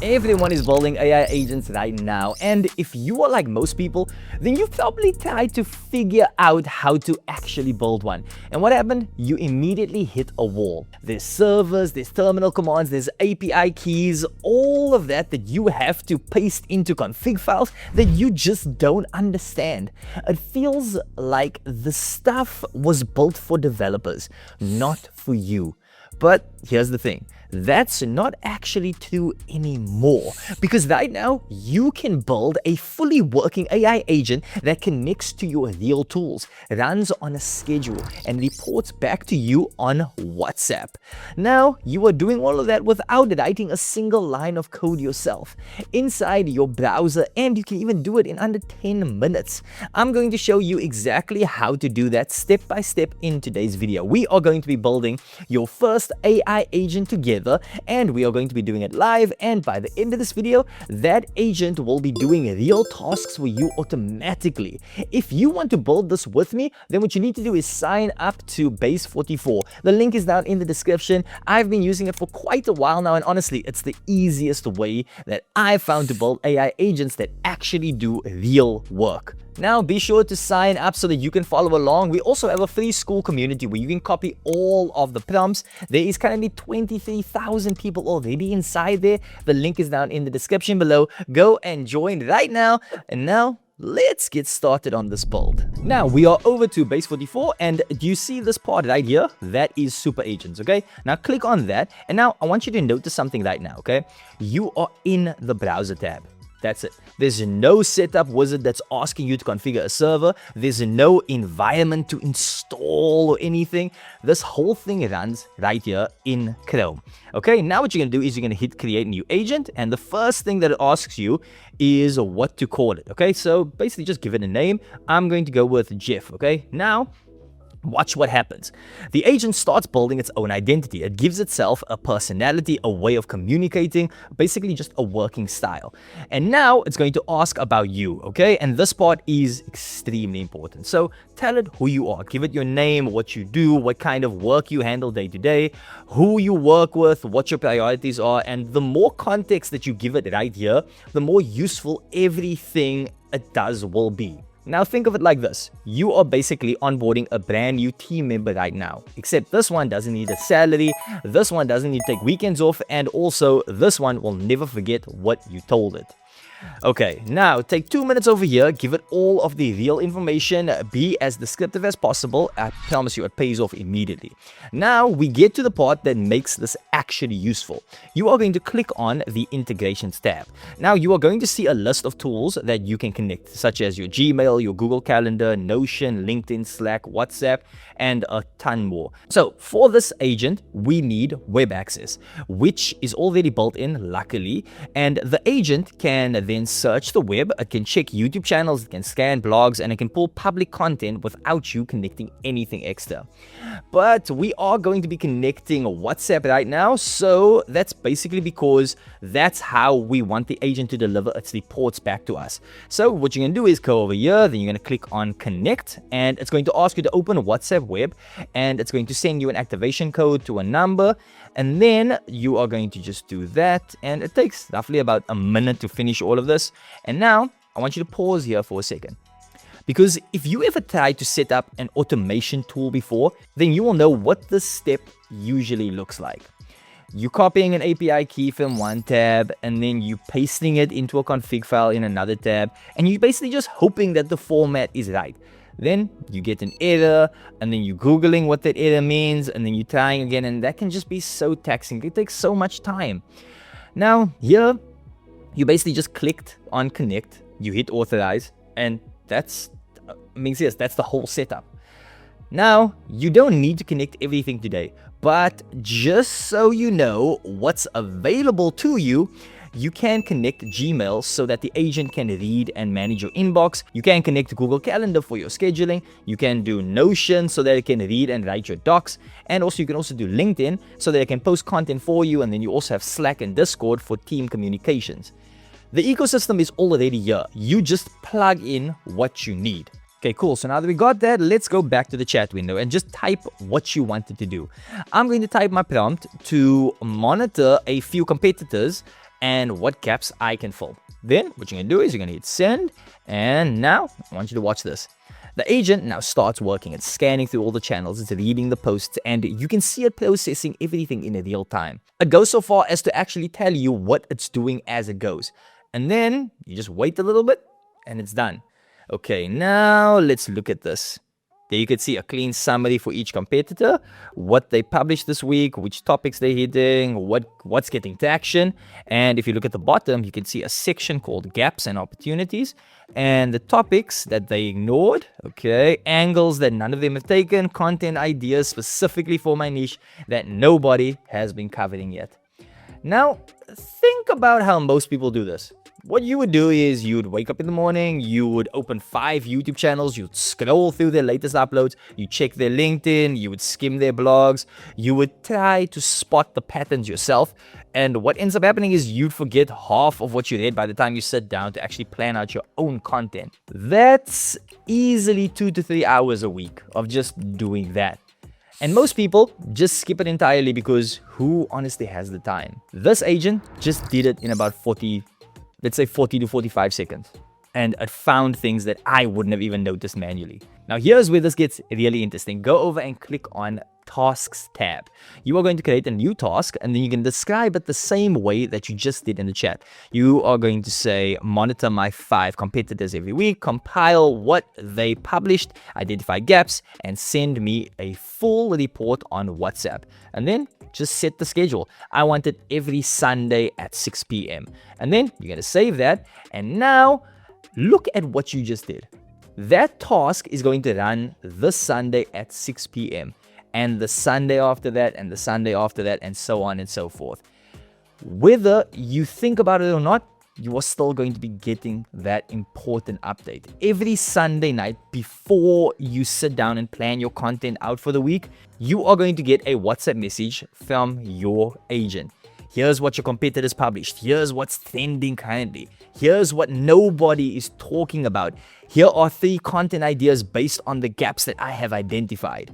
Everyone is building AI agents right now, and if you are like most people, then you've probably tried to figure out how to actually build one. And what happened? You immediately hit a wall. There's servers, there's terminal commands, there's API keys, all of that you have to paste into config files that you just don't understand. It feels like the stuff was built for developers, not for you. But here's the thing, that's not actually true anymore, because right now you can build a fully working AI agent that connects to your real tools, runs on a schedule, and reports back to you on WhatsApp. Now you are doing all of that without writing a single line of code yourself inside your browser, and you can even do it in under 10 minutes. I'm going to show you exactly how to do that step by step in today's video. We are going to be building your first AI agent together, and we are going to be doing it live, and by the end of this video that agent will be doing real tasks for you automatically. If you want to build this with me, then what you need to do is sign up to Base44. The link is down in the description. I've been using it for quite a while now, and honestly it's the easiest way that I found to build AI agents that actually do real work. Now be sure to sign up so that you can follow along. We also have a free school community where you can copy all of the prompts. There is currently 23,000 people already inside there. The link is down in the description below. Go and join right now. And now let's get started on this build. Now we are over to Base44, and do you see this part right here? That is super agents, okay? Now click on that, and now I want you to notice something right now, okay? You are in the browser tab. That's it. There's no setup wizard that's asking you to configure a server. There's no environment to install or anything. This whole thing runs right here in Chrome. Okay, now what you're going to do is you're going to hit create new agent, and the first thing that it asks you is what to call it. Okay, so basically just give it a name. I'm going to go with Jeff. Okay, now watch what happens. The agent starts building its own identity. It gives itself a personality, a way of communicating, basically just a working style. And now it's going to ask about you, okay? And this part is extremely important. So tell it who you are. Give it your name, what you do, what kind of work you handle day to day, who you work with, what your priorities are. And the more context that you give it right here, the more useful everything it does will be. Now think of it like this. You are basically onboarding a brand new team member right now, except this one doesn't need a salary, this one doesn't need to take weekends off, and also this one will never forget what you told it. Okay, now take 2 minutes over here, give it all of the real information, be as descriptive as possible. I promise you it pays off immediately. Now we get to the part that makes this actually useful. You are going to click on the integrations tab. Now you are going to see a list of tools that you can connect, such as your Gmail, your Google Calendar, Notion, LinkedIn, Slack, WhatsApp, and a ton more. So for this agent, we need web access, which is already built in, luckily, and the agent can then search the web, it can check YouTube channels, it can scan blogs, and it can pull public content without you connecting anything extra. But we are going to be connecting WhatsApp right now, so that's basically because that's how we want the agent to deliver its reports back to us. So what you're going to do is go over here, then you're going to click on connect, and it's going to ask you to open WhatsApp web, and it's going to send you an activation code to a number, and then you are going to just do that, and it takes roughly about a minute to finish all of this. And now I want you to pause here for a second, because if you ever tried to set up an automation tool before, then you will know what this step usually looks like. You copying an API key from one tab, and then you pasting it into a config file in another tab, and you're basically just hoping that the format is right. Then you get an error, and then you're Googling what that error means, and then you're trying again, and that can just be so taxing. It takes so much time. Now here, you basically just clicked on connect, you hit authorize, and that's the whole setup. Now, you don't need to connect everything today, but just so you know what's available to you, you can connect Gmail so that the agent can read and manage your inbox. You can connect Google Calendar for your scheduling. You can do Notion so that it can read and write your docs. And also you can also do LinkedIn so that it can post content for you. And then you also have Slack and Discord for team communications. The ecosystem is already here. You just plug in what you need. Okay, cool. So now that we got that, let's go back to the chat window and just type what you wanted to do. I'm going to type my prompt to monitor a few competitors and what gaps I can fill. Then what you're going to do is you're going to hit send, and now I want you to watch this. The agent now starts working. It's scanning through all the channels, it's reading the posts, and you can see it processing everything in real time. It goes so far as to actually tell you what it's doing as it goes. And then you just wait a little bit, and it's done. Okay, now let's look at this. There you can see a clean summary for each competitor, what they published this week, which topics they're hitting, what's getting traction. And if you look at the bottom, you can see a section called gaps and opportunities, and the topics that they ignored, okay, angles that none of them have taken, content ideas specifically for my niche that nobody has been covering yet. Now, think about how most people do this. What you would do is you would wake up in the morning, you would open 5 YouTube channels, you'd scroll through their latest uploads, you check their LinkedIn, you would skim their blogs, you would try to spot the patterns yourself, and what ends up happening is you'd forget half of what you read by the time you sit down to actually plan out your own content. That's easily 2 to 3 hours a week of just doing that. And most people just skip it entirely because who honestly has the time? This agent just did it in about 40 to 45 seconds. And it found things that I wouldn't have even noticed manually. Now here's where this gets really interesting. Go over and click on Tasks tab. You are going to create a new task, and then you can describe it the same way that you just did in the chat. You are going to say, monitor my 5 competitors every week, compile what they published, identify gaps, and send me a full report on WhatsApp. And then just set the schedule. I want it every Sunday at 6 p.m. And then you're going to save that. And now look at what you just did. That task is going to run this Sunday at 6 p.m. and the Sunday after that, and the Sunday after that, and so on and so forth. Whether you think about it or not, you are still going to be getting that important update. Every Sunday night before you sit down and plan your content out for the week, you are going to get a WhatsApp message from your agent. Here's what your competitors published. Here's what's trending currently. Here's what nobody is talking about. Here are 3 content ideas based on the gaps that I have identified.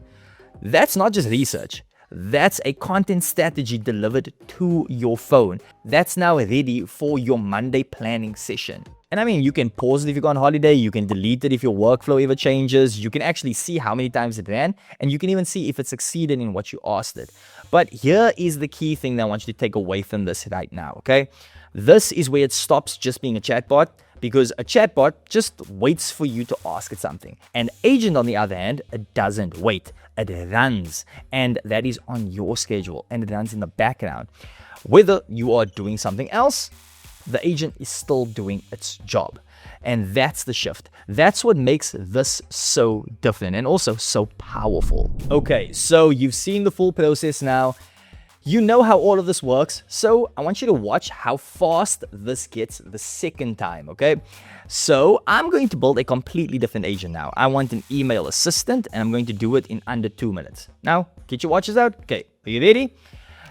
That's not just research. That's a content strategy delivered to your phone. That's now ready for your Monday planning session. And I mean, you can pause it if you go on holiday, you can delete it if your workflow ever changes, you can actually see how many times it ran, and you can even see if it succeeded in what you asked it. But here is the key thing that I want you to take away from this right now, okay? This is where it stops just being a chatbot, because a chatbot just waits for you to ask it something. An agent, on the other hand, it doesn't wait. It runs, and that is on your schedule, and it runs in the background. Whether you are doing something else, the agent is still doing its job. And that's the shift. That's what makes this so different and also so powerful. Okay, so you've seen the full process now. You know how all of this works, so I want you to watch how fast this gets the second time, okay? So I'm going to build a completely different agent now. I want an email assistant, and I'm going to do it in under 2 minutes. Now, get your watches out. Okay, are you ready?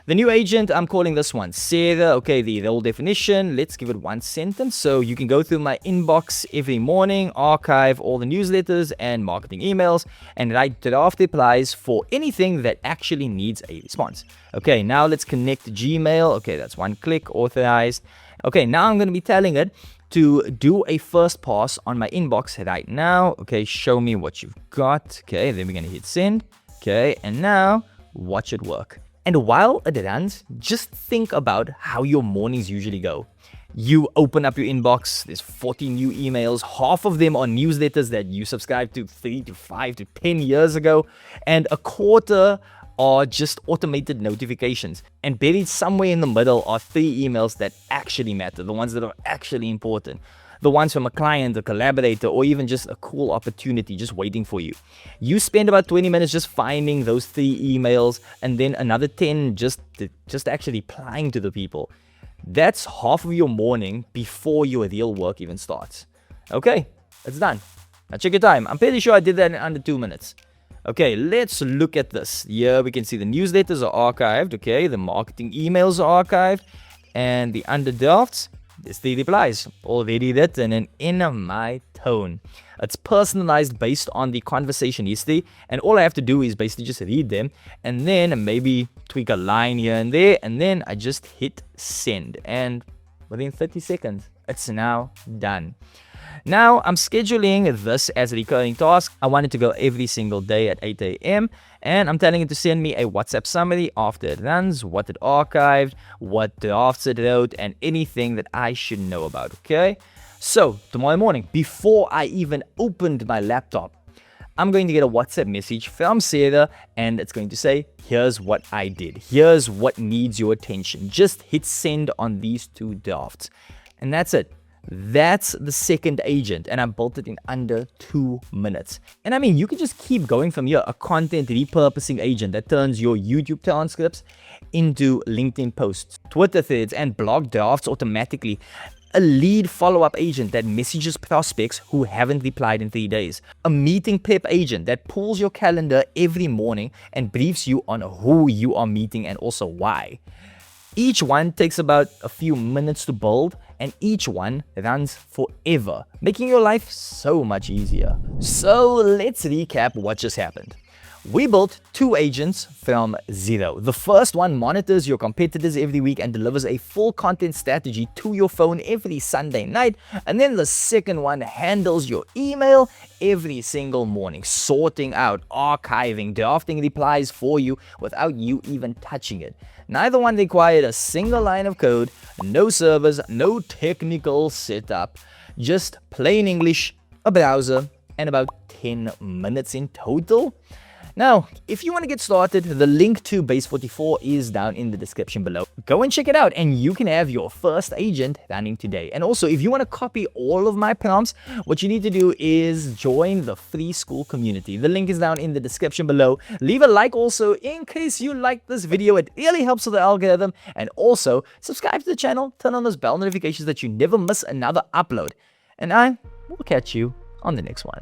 The new agent, I'm calling this one Sarah. Okay, the role definition, let's give it 1 sentence. So you can go through my inbox every morning, archive all the newsletters and marketing emails, and write draft replies for anything that actually needs a response. Okay, now let's connect to Gmail. Okay, that's 1 click, authorized. Okay, now I'm going to be telling it to do a first pass on my inbox right now. Okay, show me what you've got. Okay, then we're going to hit send. Okay, and now watch it work. And while it runs, just think about how your mornings usually go. You open up your inbox, there's 40 new emails, half of them are newsletters that you subscribed to 3 to 5 to 10 years ago, and a quarter are just automated notifications. And buried somewhere in the middle are 3 emails that actually matter, the ones that are actually important. The ones from a client, a collaborator, or even just a cool opportunity just waiting for you. You spend about 20 minutes just finding those 3 emails, and then another 10 just actually replying to the people. That's half of your morning before your real work even starts. Okay, it's done. Now check your time. I'm pretty sure I did that in under 2 minutes. Okay, let's look at this. Here we can see the newsletters are archived. Okay, the marketing emails are archived, and the under drafts, there's 3 replies, already written and in my tone. It's personalized based on the conversation history, and all I have to do is basically just read them, and then maybe tweak a line here and there, and then I just hit send, and within 30 seconds. It's now done. Now, I'm scheduling this as a recurring task. I want it to go every single day at 8 a.m. And I'm telling it to send me a WhatsApp summary after it runs, what it archived, what drafts it wrote, and anything that I should know about, okay? So, tomorrow morning, before I even opened my laptop, I'm going to get a WhatsApp message from Sarah, and it's going to say, here's what I did. Here's what needs your attention. Just hit send on these 2 drafts. And that's it. That's the second agent, and I built it in under 2 minutes. And I mean, you can just keep going from here. A content repurposing agent that turns your YouTube transcripts into LinkedIn posts, Twitter threads, and blog drafts automatically. A lead follow-up agent that messages prospects who haven't replied in 3 days. A meeting prep agent that pulls your calendar every morning and briefs you on who you are meeting and also why. Each one takes about a few minutes to build, and each one runs forever, making your life so much easier. So let's recap what just happened. We built 2 agents from zero. The first one monitors your competitors every week and delivers a full content strategy to your phone every Sunday night. And then the second one handles your email every single morning, sorting out, archiving, drafting replies for you without you even touching it. Neither one required a single line of code, no servers, no technical setup, just plain English, a browser, and about 10 minutes in total. Now, if you want to get started, the link to Base44 is down in the description below. Go and check it out, and you can have your first agent running today. And also, if you want to copy all of my prompts, what you need to do is join the free school community. The link is down in the description below. Leave a like also in case you liked this video. It really helps with the algorithm. And also, subscribe to the channel, turn on those bell notifications that you never miss another upload. And I will catch you on the next one.